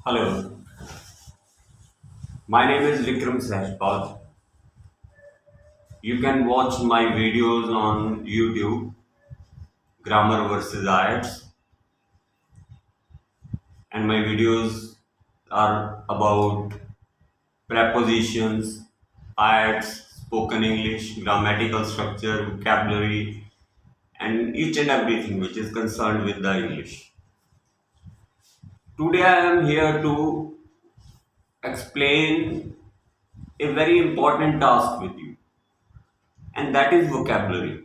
Hello, my name is Vikram Sehpal. You can watch my videos on YouTube, Grammar versus IELTS, and my videos are about prepositions, IELTS, spoken English, grammatical structure, vocabulary, and each and everything which is concerned with the English. Today I am here to explain a very important task with you, and that is vocabulary.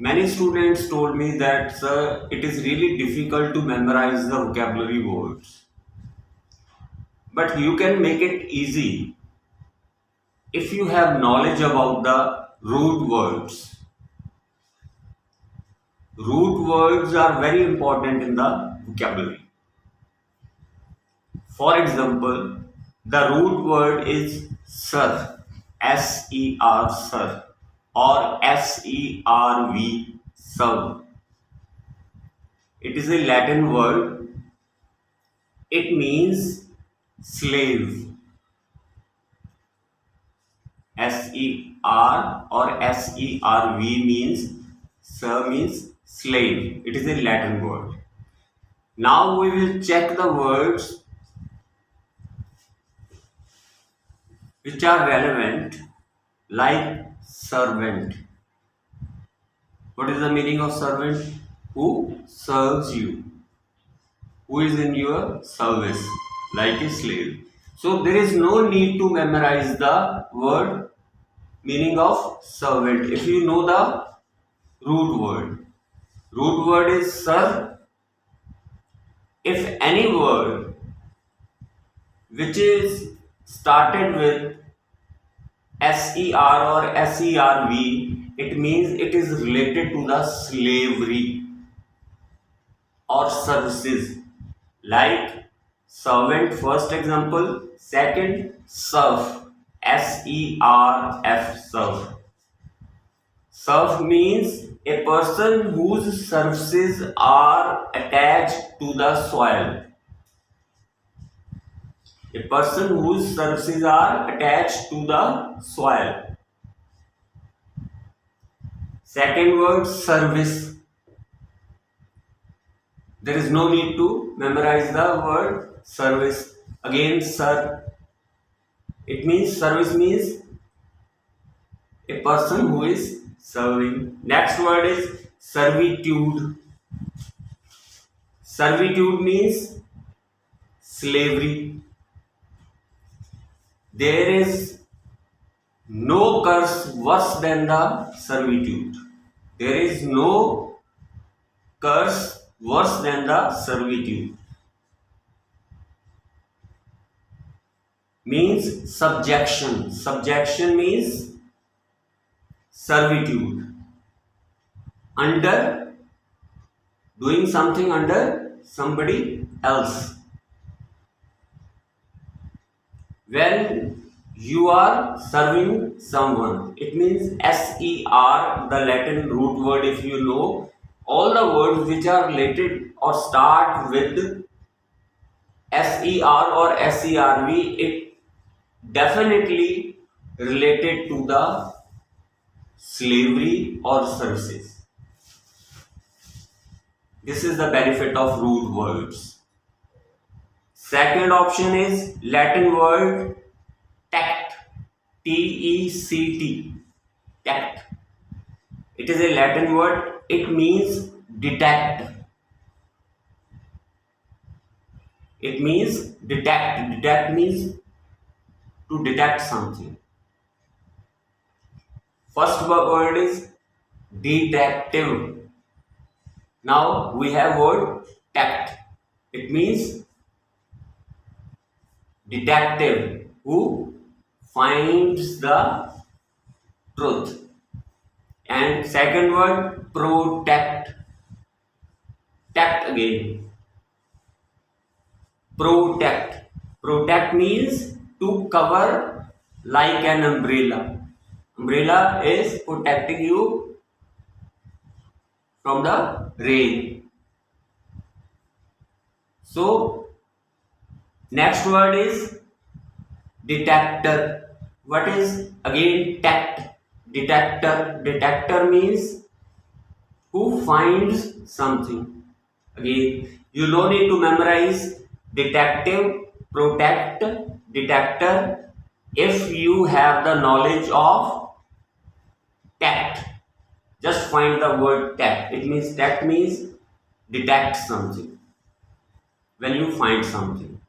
Many students told me that, sir, it is really difficult to memorize the vocabulary words. But you can make it easy if you have knowledge about the root words. Root words are very important in the vocabulary. For example, the root word is sir, S-E-R, sir, or S-E-R-V, serve. It is a Latin word. It means slave. S-E-R or S-E-R-V means sir means slave. It is a Latin word. Now we will check the words which are relevant, like servant. What is the meaning of servant? Who serves you, who is in your service, like a slave. So there is no need to memorize the word meaning of servant if you know the root word. Root word is sir. If any word which is started with ser or serv, it means it is related to the slavery or services. Like servant, first example. Second, serf, serf, serf. Serf means a person whose services are attached to the soil. A person whose services are attached to the soil. Second word, service. There is no need to memorize the word service. Again, sir. It means service means a person who is serving. Next word is servitude. Servitude means slavery. There is no curse worse than the servitude. There is no curse worse than the servitude. Means subjection. Subjection means servitude. Under, doing something under somebody else. When you are serving someone, it means ser, the Latin root word. If you know all the words which are related or start with ser or serv, it definitely related to the slavery or services. This is the benefit of root words. Second option is Latin word tact. T-E-C-T. Tact. It is a Latin word. It means detect. It means detect. Detect means to detect something. First word is detective. Now we have word tact. It means detective who finds the truth. And second word, protect. Tact again. Protect. Protect means to cover like an umbrella. Umbrella is protecting you from the rain. So next word is detector. What is again tact? Detector. Detector means who finds something. Again, you don't need to memorize detective, protect, detector if you have the knowledge of tact. Just find the word tact. It means tact means detect something when you find something.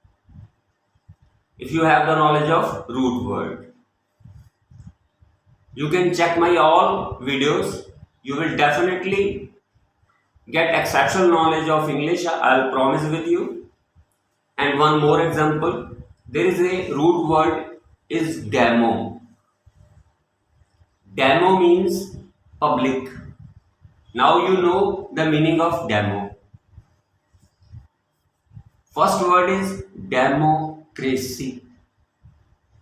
If you have the knowledge of root word, you can check my all videos. You will definitely get exceptional knowledge of English. I'll promise with you. And one more example. There is a root word is demo. Demo means public. Now you know the meaning of demo. First word is democracy.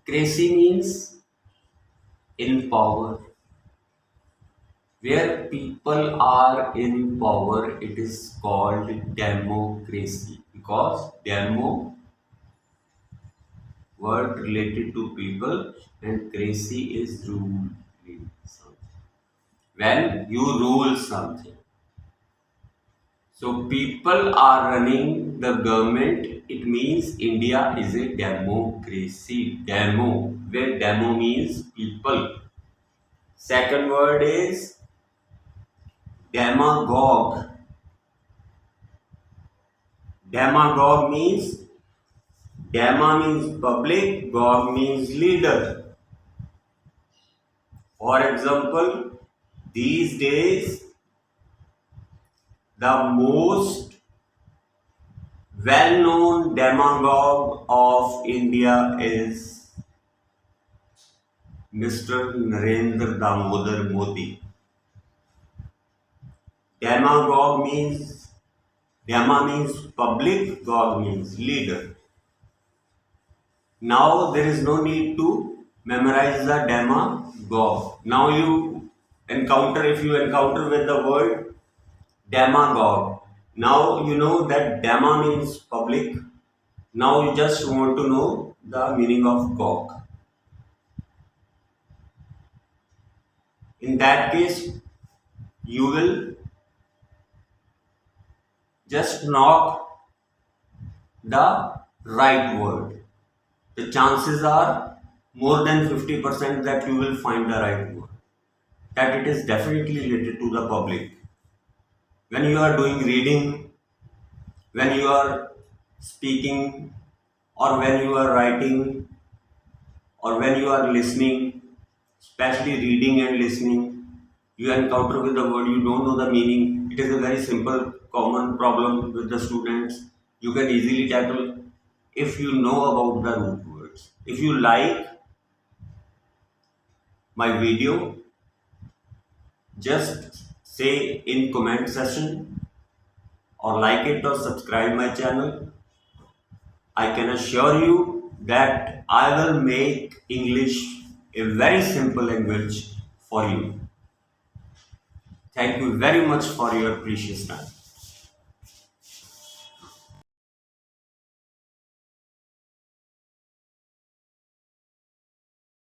Crazy means in power. Where people are in power, it is called democracy. Because demo word related to people and crazy is ruling something. When you rule something. So people are running the government. It means India is a democracy. Demo, where demo means people. Second word is demagogue. Demagogue means dema means public, gog means leader. For example, these days the most well-known demagogue of India is Mr. Narendra Damodar Modi. Demagogue means dema means public, gog means leader. Now there is no need to memorize the demagogue. Now you encounter, if you encounter with the word demagogue, now you know that dema means public. Now you just want to know the meaning of gog. In that case, you will just knock the right word. The chances are more than 50% that you will find the right word. That it is definitely related to the public. When you are doing reading, when you are speaking, or when you are writing, or when you are listening, especially reading and listening, you encounter with the word, you don't know the meaning. It is a very simple, common problem with the students. You can easily tackle if you know about the root words. If you like my video, just say in comment section or like it or subscribe my channel. I can assure you that I will make English a very simple language for you. Thank you very much for your precious time.